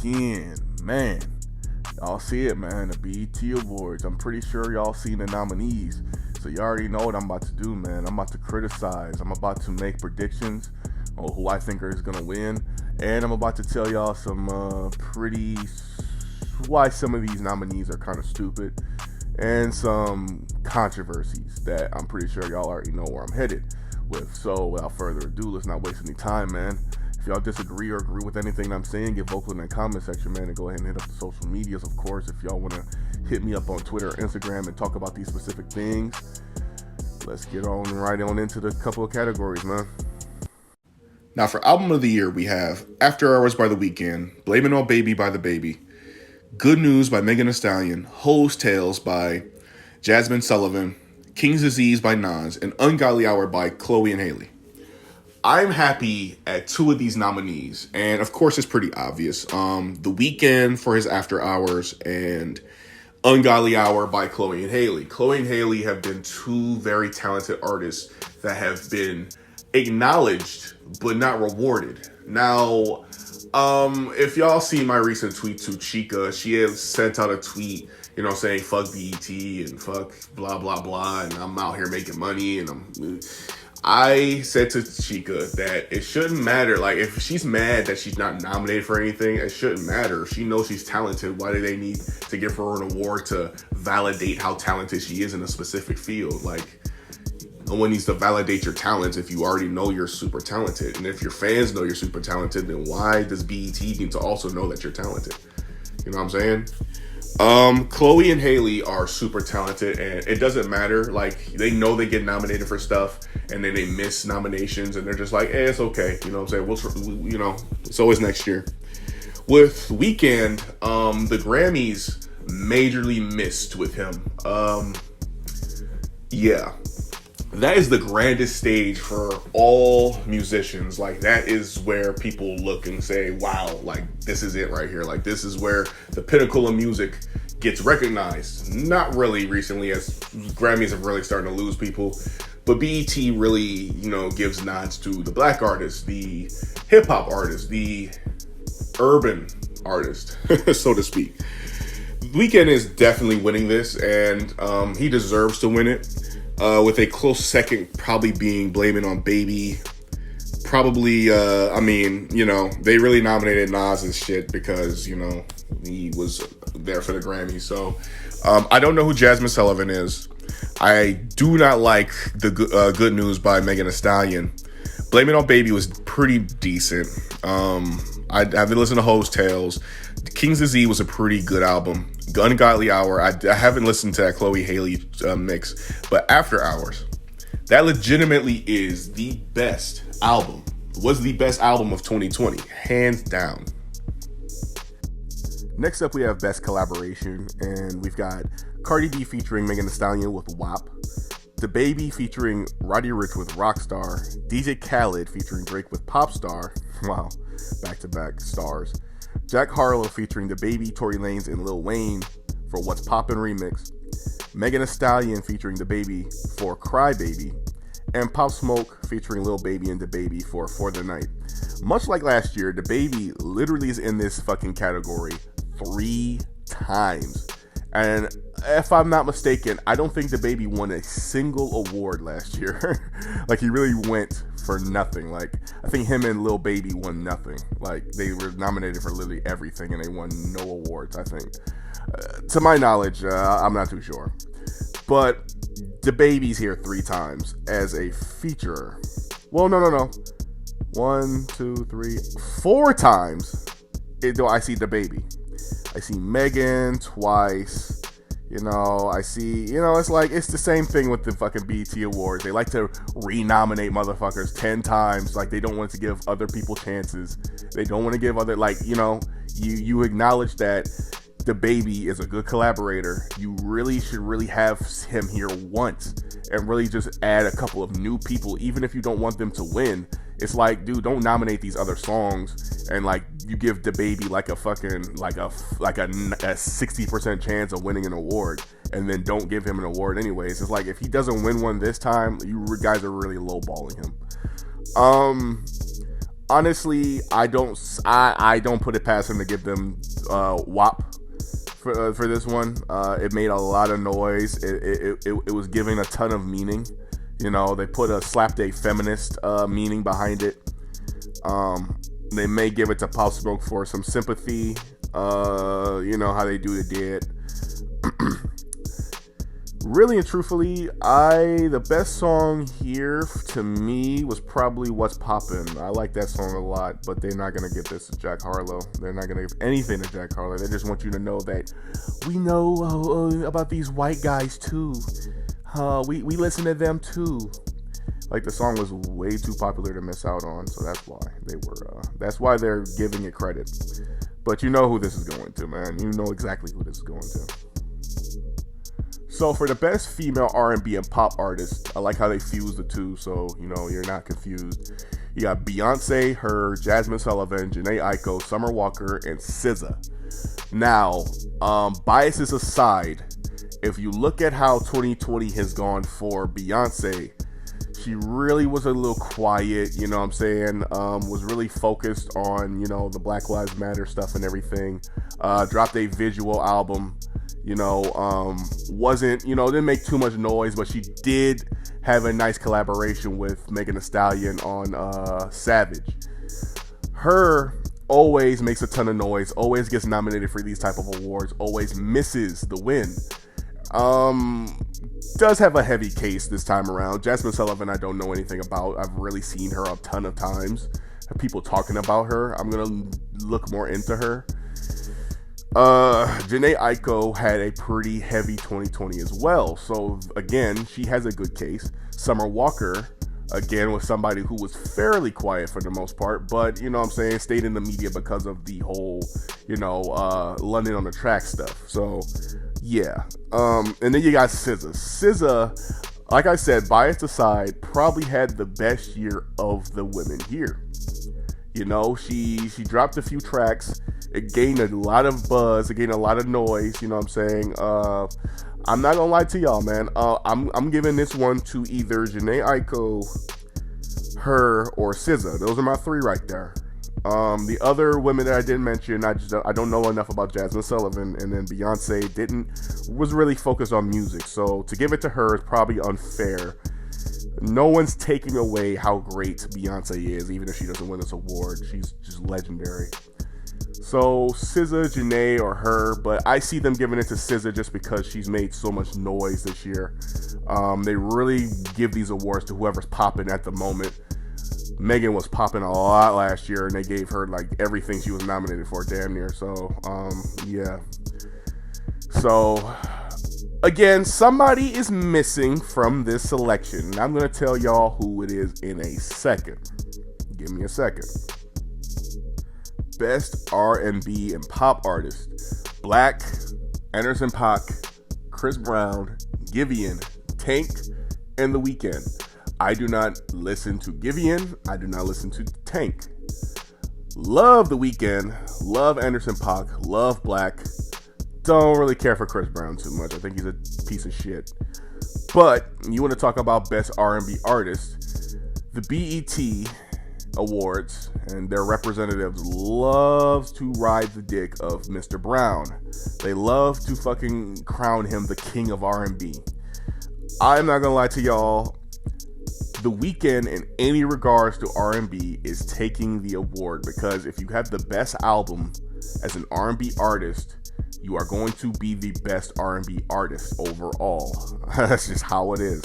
weekend, man. Y'all see it, man. The BET Awards. I'm pretty sure y'all seen the nominees. So you already know what I'm about to do, man. I'm about to criticize. I'm about to make predictions on who I think is going to win. And I'm about to tell y'all some why some of these nominees are kind of stupid. And some controversies that I'm pretty sure y'all already know where I'm headed with. So without further ado, let's not waste any time, man. If y'all disagree or agree with anything I'm saying, get vocal in the comment section, man, and go ahead and hit up the social medias, of course. If y'all want to hit me up on Twitter or Instagram and talk about these specific things, let's get right on into the couple of categories, man. Now, for Album of the Year, we have After Hours by The Weeknd, Blame It On Baby by The Baby, Good News by Megan Thee Stallion, Hoes Tales by Jasmine Sullivan, King's Disease by Nas, and Ungodly Hour by Chloe and Haley. I'm happy at two of these nominees, and of course it's pretty obvious. The Weeknd for his After Hours and Ungodly Hour by Chloe and Haley. Chloe and Haley have been two very talented artists that have been acknowledged but not rewarded. Now, if y'all see my recent tweet to Chica, she has sent out a tweet, saying fuck BET and fuck blah blah blah, and I'm out here making money, and I said to Chica that it shouldn't matter. Like, if she's mad that she's not nominated for anything, it shouldn't matter. She knows she's talented. Why do they need to give her an award to validate how talented she is in a specific field? Like, no one needs to validate your talents if you already know you're super talented. And if your fans know you're super talented, then why does BET need to also know that you're talented? You know what I'm saying? Chloe and Haley are super talented, and it doesn't matter. Like, they know they get nominated for stuff, and then they miss nominations, and they're just like, it's okay. You know what I'm saying? It's always next year. With Weeknd, the Grammys majorly missed with him. Yeah. That is the grandest stage for all musicians. Like, that is where people look and say, wow, like, this is it right here. Like, this is where the pinnacle of music gets recognized. Not really recently, as Grammys have really started to lose people. But BET really, gives nods to the black artist, the hip-hop artist, the urban artist, so to speak. Weeknd is definitely winning this, and he deserves to win it. With a close second probably being Blame It On Baby. Probably, they really nominated Nas and shit because, he was there for the Grammy. So, I don't know who Jasmine Sullivan is. I do not like the Good News by Megan Thee Stallion. Blame It On Baby was pretty decent. I haven't listened to Hoes Tales. King's Disease was a pretty good album. Ungodly Hour, I haven't listened to that Chloe Haley mix, but After Hours, that legitimately is the best album. Was the best album of 2020, hands down. Next up, we have Best Collaboration, and we've got Cardi B featuring Megan Thee Stallion with WAP, DaBaby featuring Roddy Ricch with Rockstar, DJ Khaled featuring Drake with Popstar, wow, back-to-back stars, Jack Harlow featuring DaBaby, Tory Lanez, and Lil Wayne for What's Poppin' Remix, Megan Thee Stallion featuring DaBaby for Cry Baby, and Pop Smoke featuring Lil Baby and DaBaby for The Night. Much like last year, DaBaby literally is in this fucking category 3 times. And if I'm not mistaken, I don't think DaBaby won a single award last year. Like, he really went for nothing. Like, I think him and Lil Baby won nothing. Like, they were nominated for literally everything, and they won no awards, I think. To my knowledge, I'm not too sure. But DaBaby's here 3 times as a feature. Well, no. 1, 2, 3, 4 times I see DaBaby. I see Megan twice. I see, it's the same thing with the fucking BET Awards. They like to renominate motherfuckers 10 times. Like, they don't want to give other people chances. They don't want to give other, you acknowledge that DaBaby is a good collaborator. You really should have him here once and really just add a couple of new people, even if you don't want them to win. It's like, dude, don't nominate these other songs and you give DaBaby a fucking a 60% chance of winning an award, and then don't give him an award anyways. It's like, if he doesn't win one this time, you guys are really lowballing him. Honestly, I don't put it past him to give them WAP for this one. It made a lot of noise. It was giving a ton of meaning. You know, they put a slapday feminist meaning behind it. They may give it to Pop Smoke for some sympathy. You know how they do the dead. Really and truthfully, the best song here to me was probably What's Poppin'. I like that song a lot, but they're not going to give this to Jack Harlow. They're not going to give anything to Jack Harlow. They just want you to know that we know about these white guys too. We listen to them too. Like, the song was way too popular to miss out on, so that's why that's why they're giving it credit. But you know who this is going to, man. You know exactly who this is going to. So for the best female R&B and pop artist, I like how they fuse the two, so you know you're not confused. You got Beyonce, her, Jasmine Sullivan, Jhené Aiko, Summer Walker, and SZA. Now, biases aside, if you look at how 2020 has gone for Beyonce, she really was a little quiet, you know what I'm saying, was really focused on, you know, the Black Lives Matter stuff and everything, dropped a visual album, you know, didn't make too much noise, but she did have a nice collaboration with Megan Thee Stallion on Savage. Her always makes a ton of noise, always gets nominated for these type of awards, always misses the win. Does have a heavy case this time around. Jasmine Sullivan, I don't know anything about. I've really seen her a ton of times. People talking about her. I'm gonna look more into her. Jhené Aiko had a pretty heavy 2020 as well. So again, she has a good case. Summer Walker, again, was somebody who was fairly quiet for the most part, but you know what I'm saying, stayed in the media because of the whole, you know, London on the Track stuff. So yeah. And then you got SZA. SZA, like I said, bias aside, probably had the best year of the women here. You know, she dropped a few tracks. It gained a lot of buzz. It gained a lot of noise. You know what I'm saying? I'm not gonna lie to y'all, man. I'm giving this one to either Jhené Aiko, her, or SZA. Those are my three right there. The other women that I didn't mention, I don't know enough about Jasmine Sullivan, and then Beyonce was really focused on music. So to give it to her is probably unfair. No one's taking away how great Beyonce is, even if she doesn't win this award. She's just legendary. So SZA, Jhené, or her, but I see them giving it to SZA just because she's made so much noise this year. They really give these awards to whoever's popping at the moment. Megan was popping a lot last year, and they gave her like everything she was nominated for, damn near. So, yeah. So, again, somebody is missing from this selection, and I'm gonna tell y'all who it is in a second. Give me a second. Best R&B and pop artist: Black, Anderson .Paak, Chris Brown, Giveon, Tank, and The Weeknd. I do not listen to Giveon. I do not listen to Tank. Love The Weeknd. Love Anderson .Paak. Love Black. Don't really care for Chris Brown too much. I think he's a piece of shit. But you want to talk about best R&B artist? The BET Awards and their representatives love to ride the dick of Mr. Brown. They love to fucking crown him the king of R&B. I'm not gonna lie to y'all. The Weeknd, in any regards to R&B, is taking the award, because if you have the best album as an R&B artist, you are going to be the best R&B artist overall. That's just how it is.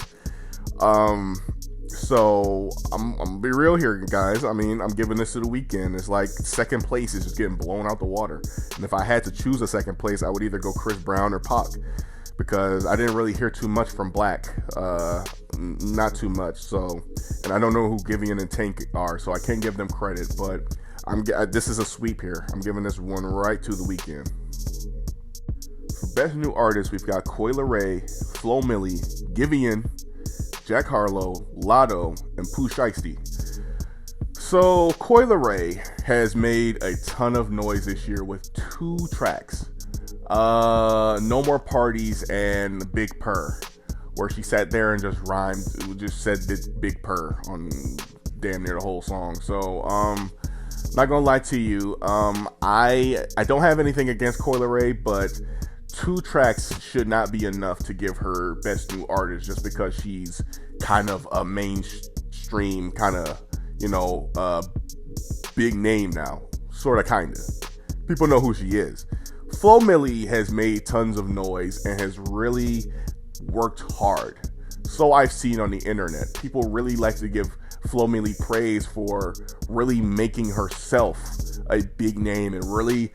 So I'm gonna be real here, guys. I mean, I'm giving this to The Weeknd. It's like second place is just getting blown out the water. And if I had to choose a second place, I would either go Chris Brown or Pac, because I didn't really hear too much from Black. Not too much. So, and I don't know who Giveon and Tank are, so I can't give them credit. But this is a sweep here. I'm giving this one right to The Weeknd. For best new artist, we've got Coi Leray, Flo Milli, Giveon, Jack Harlow, Lotto, and Pooh Shiesty. So Coi Leray has made a ton of noise this year with 2 tracks. No More Parties and Big Purr, where she sat there and just rhymed, just said Big Purr on damn near the whole song. So not gonna lie to you, I don't have anything against Coi Leray, but 2 tracks should not be enough to give her Best New Artist just because she's kind of a mainstream kind of, big name now. Sort of, kind of. People know who she is. Flo Milli has made tons of noise and has really worked hard. So I've seen on the internet. People really like to give Flo Milli praise for really making herself a big name and really,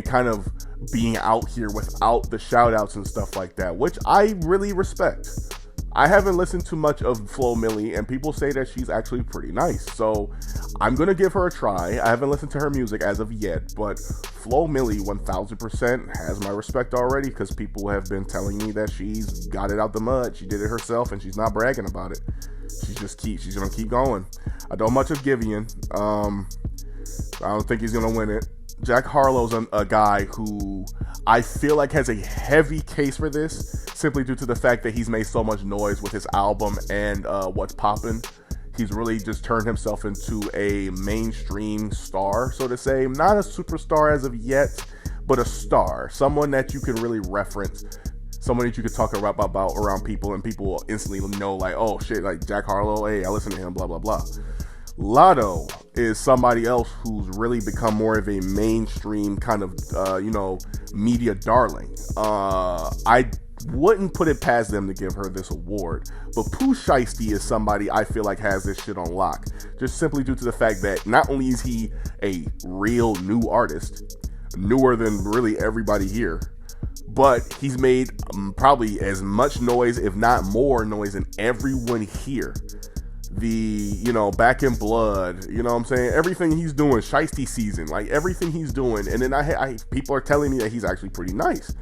kind of being out here without the shout outs and stuff like that, which I really respect. I haven't listened to much of Flo Milli, and people say that she's actually pretty nice. So I'm going to give her a try. I haven't listened to her music as of yet, but Flo Milli 1000% has my respect already because people have been telling me that she's got it out the mud. She did it herself, and she's not bragging about it. She's going to keep going. I don't much of Giveon. I don't think he's going to win it. Jack Harlow's a guy who I feel like has a heavy case for this, simply due to the fact that he's made so much noise with his album and What's Poppin'. He's really just turned himself into a mainstream star, so to say. Not a superstar as of yet, but a star. Someone that you can really reference. Someone that you could talk about around people, and people will instantly know, like, oh shit, like Jack Harlow, hey, I listen to him, blah, blah, blah. Lotto is somebody else who's really become more of a mainstream kind of, media darling. I wouldn't put it past them to give her this award, but Pooh Shiesty is somebody I feel like has this shit on lock, just simply due to the fact that not only is he a real new artist, newer than really everybody here, but he's made probably as much noise, if not more noise, than everyone here. Back in Blood, everything he's doing, Shiesty Season, like everything he's doing. And then I people are telling me that he's actually pretty nice.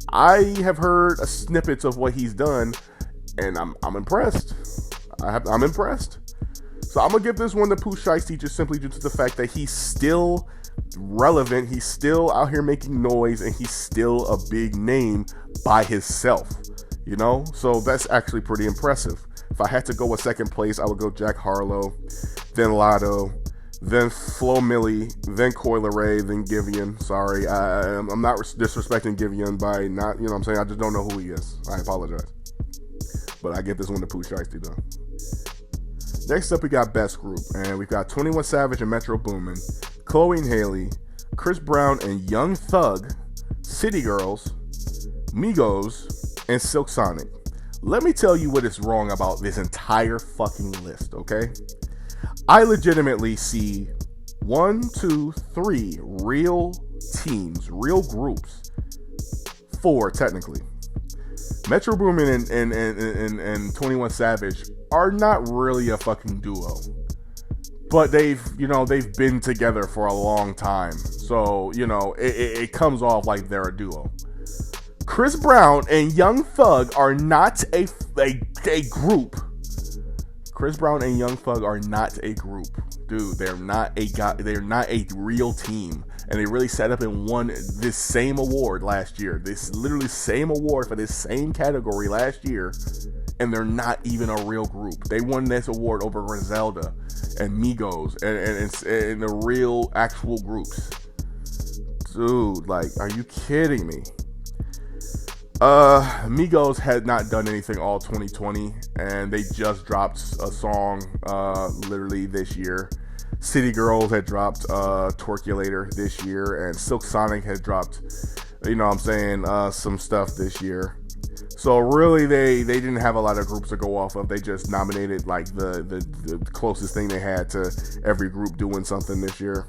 I have heard snippets of what he's done, and I'm impressed. I'm impressed. So I'm gonna give this one to Pooh Shiesty just simply due to the fact that he's still relevant, he's still out here making noise, and he's still a big name by himself. So that's actually pretty impressive. If I had to go with second place, I would go Jack Harlow, then Lotto, then Flo Milli, then Coi Leray, then Giveon. Sorry, I'm not disrespecting Giveon by not, I just don't know who he is. I apologize. But I give this one to Pooh Shiesty though. Next up, we got Best Group, and we've got 21 Savage and Metro Boomin, Chloe and Halle, Chris Brown and Young Thug, City Girls, Migos, and Silk Sonic. Let me tell you what is wrong about this entire fucking list, okay? I legitimately see 1, 2, 3 real teams, real groups. 4, technically. Metro Boomin and 21 Savage are not really a fucking duo. But they've been together for a long time. So, it comes off like they're a duo. Chris Brown and Young Thug are not a group. Chris Brown and Young Thug are not a group. Dude, they're not a real team. And they really set up and won this same award last year. This literally same award for this same category last year. And they're not even a real group. They won this award over Griselda and Migos and the real actual groups. Dude, like, are you kidding me? Migos had not done anything all 2020, and they just dropped a song literally this year. City Girls had dropped Twerkulator this year, and Silk Sonic had dropped, some stuff this year. So really, they didn't have a lot of groups to go off of. They just nominated like the closest thing they had to every group doing something this year.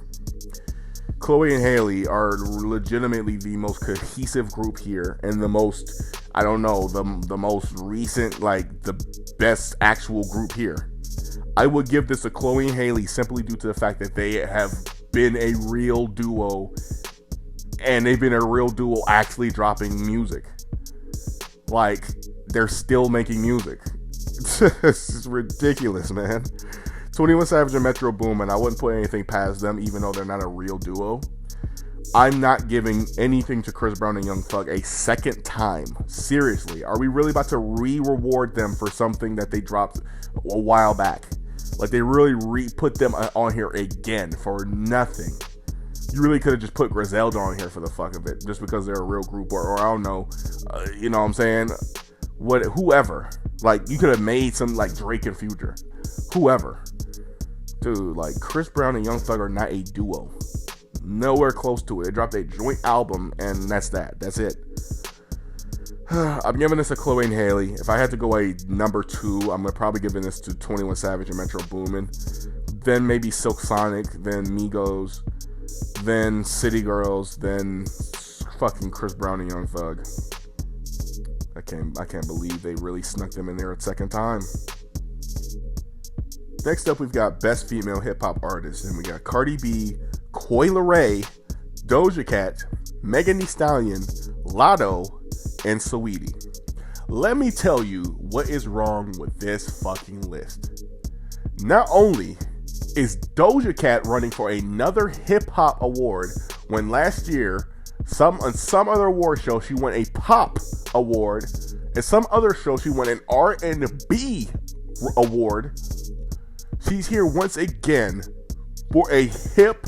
Chloe and Halle are legitimately the most cohesive group here, and the most, the most recent, like the best actual group here. I would give this to Chloe and Halle simply due to the fact that they have been a real duo, and they've been a real duo actually dropping music. Like, they're still making music. This is ridiculous, man. 21 Savage and Metro Boomin, I wouldn't put anything past them, even though they're not a real duo. I'm not giving anything to Chris Brown and Young Thug a second time. Seriously, are we really about to re-reward them for something that they dropped a while back? Like they really put them on here again for nothing. You really could have just put Griselda on here for the fuck of it, just because they're a real group, or I don't know, you know what I'm saying? Whoever. Like, you could have made some, like, Drake and Future. Whoever. Dude, like, Chris Brown and Young Thug are not a duo. Nowhere close to it. They dropped a joint album, and that's that. That's it. I'm giving this a Chloe and Haley. If I had to go a number 2, I'm probably giving this to 21 Savage and Metro Boomin. Then maybe Silk Sonic, then Migos, then City Girls, then fucking Chris Brown and Young Thug. I can't believe they really snuck them in there a second time. Next up, we've got Best Female Hip Hop Artist, and we got Cardi B, Coi Leray, Doja Cat, Megan Thee Stallion, Lotto, and Saweetie. Let me tell you what is wrong with this fucking list. Not only is Doja Cat running for another hip hop award when last year on some other award show she won a pop award, and some other show she won an R&B award. She's here once again for a hip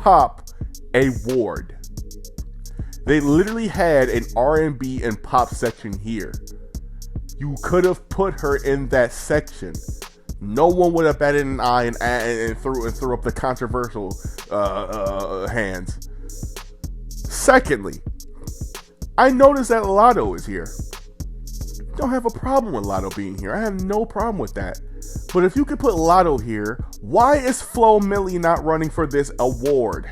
hop award. They literally had an R&B and pop section here. You could have put her in that section. No one would have batted an eye and threw up the controversial hands. Secondly, I noticed that Lotto is here. Don't have a problem with Lotto being here. I have no problem with that. But if you could put Lotto here, why is Flo Milli not running for this award?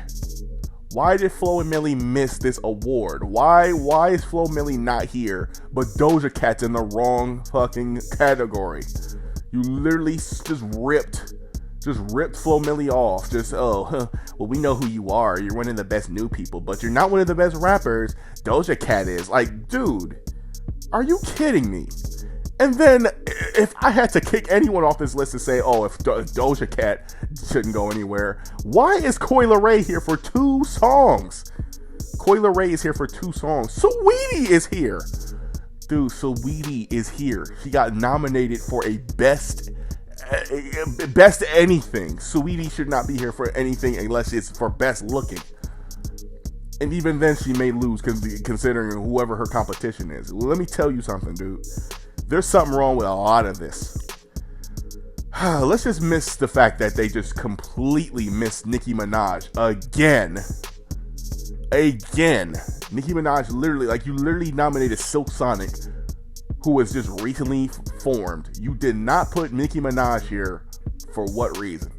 Why did Flo and Milli miss this award? Why is Flo Milli not here, but Doja Cat's in the wrong fucking category? You literally just ripped Flo Milli off. Well, we know who you are. You're one of the best new people, but you're not one of the best rappers. Doja Cat is. Like, dude, are you kidding me? And then, if I had to kick anyone off this list and say, oh, if Doja Cat shouldn't go anywhere, why is Coi Leray here for 2 songs? Coi Leray is here for 2 songs. Saweetie is here. Dude, Saweetie is here. She got nominated for a best anything. Saweetie should not be here for anything unless it's for best looking. And even then, she may lose considering whoever her competition is. Well, let me tell you something, dude. There's something wrong with a lot of this. Let's just miss the fact that they just completely missed Nicki Minaj again. Nicki Minaj literally nominated Silk Sonic, who was just recently formed. You did not put Nicki Minaj here for what reason?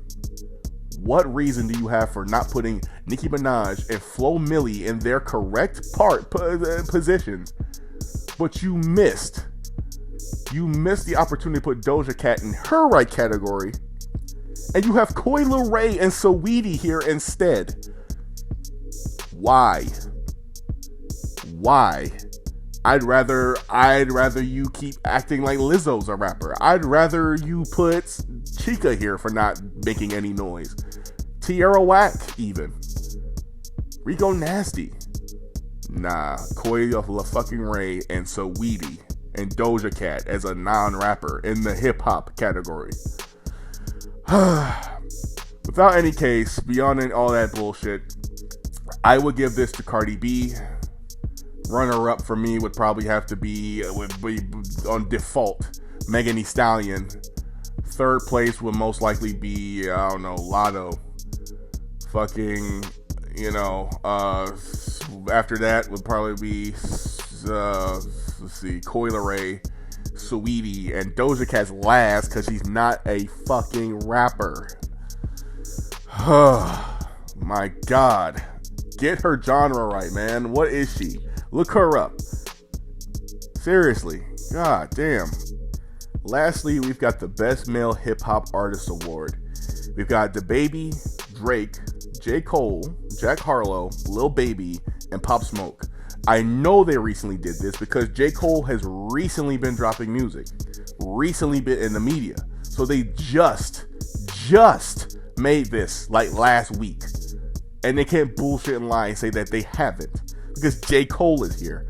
What reason do you have for not putting Nicki Minaj and Flo Milli in their correct positions? But you missed the opportunity to put Doja Cat in her right category, and you have Coi Leray and Saweetie here instead. Why? I'd rather you keep acting like Lizzo's a rapper. I'd rather you put Chica here for not making any noise. Tierra Whack even. Rico Nasty. Nah, Coi Leray and Saweetie and Doja Cat as a non-rapper in the hip-hop category. Without any case, beyond all that bullshit, I would give this to Cardi B. Runner-up for me would probably have to be on default, Megan Thee Stallion. Third place would most likely be, I don't know, Lotto. Fucking, after that would probably be, Coi Leray, Saweetie, and Doja Cat's last because she's not a fucking rapper. My God. Get her genre right, man. What is she? Look her up. Seriously. God damn. Lastly, we've got the Best Male Hip Hop Artist Award. We've got DaBaby, Drake, J. Cole, Jack Harlow, Lil Baby, and Pop Smoke. I know they recently did this because J. Cole has recently been dropping music, recently been in the media. So they just made this like last week. And they can't bullshit and lie and say that they haven't because J. Cole is here.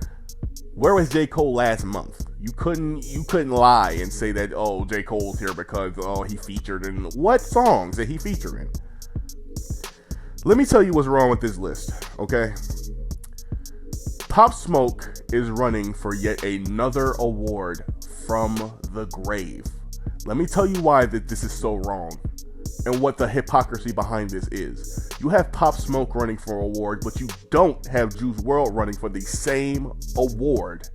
Where was J. Cole last month? You couldn't lie and say that, oh, J. Cole's here because, oh, he featured in what songs did he feature in? Let me tell you what's wrong with this list, okay? Pop Smoke is running for yet another award from the grave. Let me tell you why that this is so wrong and what the hypocrisy behind this is. You have Pop Smoke running for an award, but you don't have Juice WRLD running for the same award.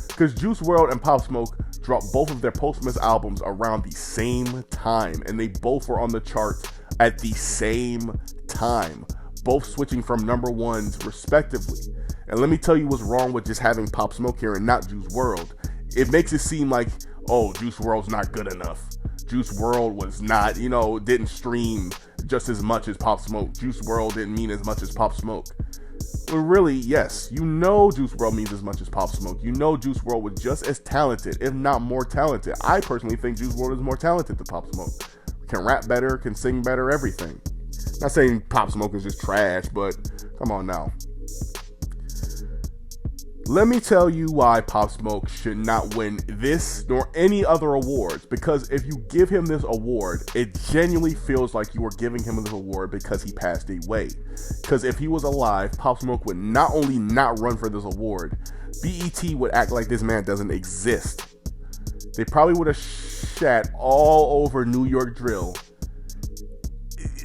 Because Juice WRLD and Pop Smoke dropped both of their posthumous albums around the same time, and they both were on the charts at the same time, both switching from number ones respectively. And let me tell you what's wrong with just having Pop Smoke here and not Juice WRLD. It makes it seem like, oh, Juice WRLD's not good enough. Juice WRLD was not, didn't stream just as much as Pop Smoke. Juice WRLD didn't mean as much as Pop Smoke. Well, really, yes, Juice WRLD means as much as Pop Smoke. Juice WRLD was just as talented, if not more talented. I personally think Juice WRLD is more talented than Pop Smoke. Can rap better, can sing better, everything. Not saying Pop Smoke is just trash, but come on now. Let me tell you why Pop Smoke should not win this nor any other awards. Because if you give him this award, it genuinely feels like you are giving him this award because he passed away. Because if he was alive, Pop Smoke would not only not run for this award, BET would act like this man doesn't exist. They probably would have shat all over New York drill,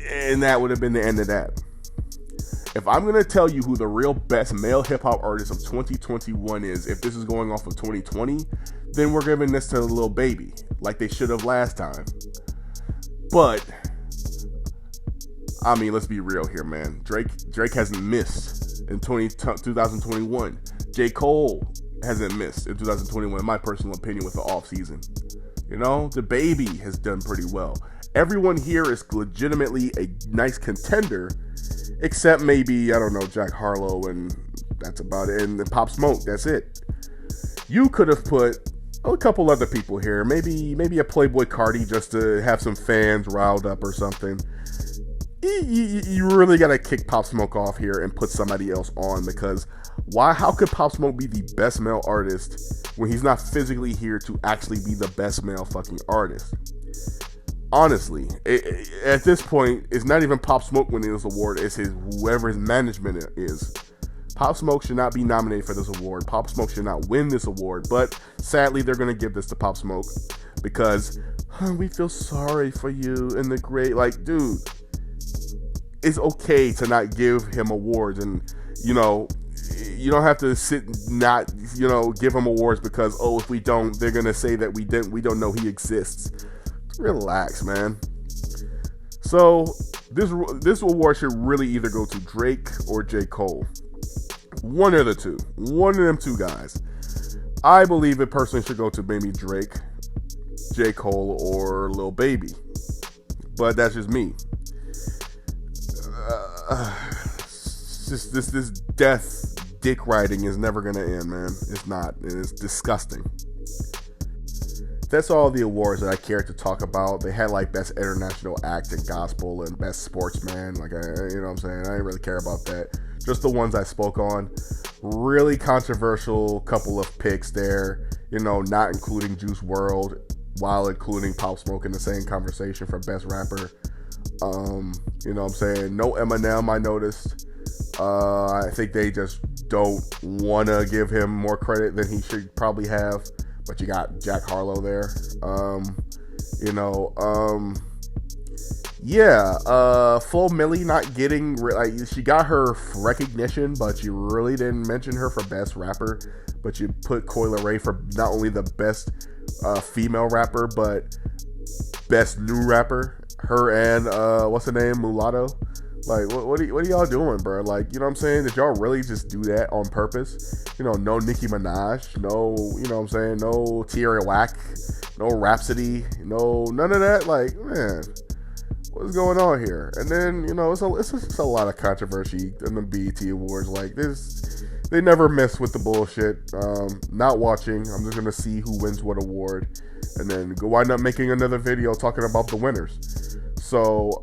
and that would have been the end of that. If I'm going to tell you who the real best male hip-hop artist of 2021 is, if this is going off of 2020, then we're giving this to Lil Baby, like they should have last time. But, I mean, let's be real here, man. Drake hasn't missed in 2021. J. Cole hasn't missed in 2021, in my personal opinion, with the off-season. The Baby has done pretty well. Everyone here is legitimately a nice contender, except maybe, I don't know, Jack Harlow, and that's about it. And then Pop Smoke, that's it. You could have put a couple other people here. Maybe a Playboy Cardi just to have some fans riled up or something. You really got to kick Pop Smoke off here and put somebody else on, because how could Pop Smoke be the best male artist when he's not physically here to actually be the best male fucking artist? Honestly, at this point, it's not even Pop Smoke winning this award. It's whoever his management is. Pop Smoke should not be nominated for this award. Pop Smoke should not win this award. But sadly, they're going to give this to Pop Smoke because we feel sorry for you and the great. Like, dude, it's okay to not give him awards, and you don't have to sit not give him awards because if we don't, they're going to say that we don't know he exists. Relax, man. So this award should really either go to Drake or J. Cole. One of the two. One of them two guys. I believe it personally should go to maybe Drake, J. Cole, or Lil Baby. But that's just me. This death dick riding is never gonna end, man. It's not. It's disgusting. That's all the awards that I cared to talk about. They had like best international act and gospel and best sportsman. Like, what I'm saying? I didn't really care about that. Just the ones I spoke on. Really controversial couple of picks there. Not including Juice WRLD while including Pop Smoke in the same conversation for best rapper. What I'm saying? No Eminem, I noticed. I think they just don't want to give him more credit than he should probably have. But you got Jack Harlow there. Flo Milli not getting, she got her recognition, but you really didn't mention her for best rapper. But you put Coi Leray for not only the best female rapper, but best new rapper. Her and what's her name, Mulatto. Like, what are y'all doing, bro? Like, what I'm saying? Did y'all really just do that on purpose? No Nicki Minaj, no, no Tierra Whack, no Rhapsody, no none of that. Like, man, what's going on here? And then, it's just a lot of controversy in the BET Awards. Like, they never mess with the bullshit. Not watching. I'm just gonna see who wins what award, and then go wind up making another video talking about the winners. So,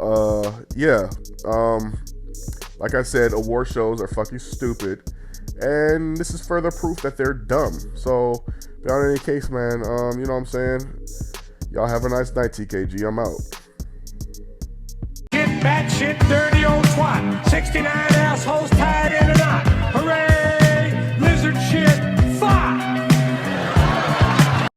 like I said, award shows are fucking stupid. And this is further proof that they're dumb. So, beyond any case, man, you know what I'm saying? Y'all have a nice night, TKG. I'm out. Get batshit dirty old twat. 69 assholes tied in a knot. Hooray!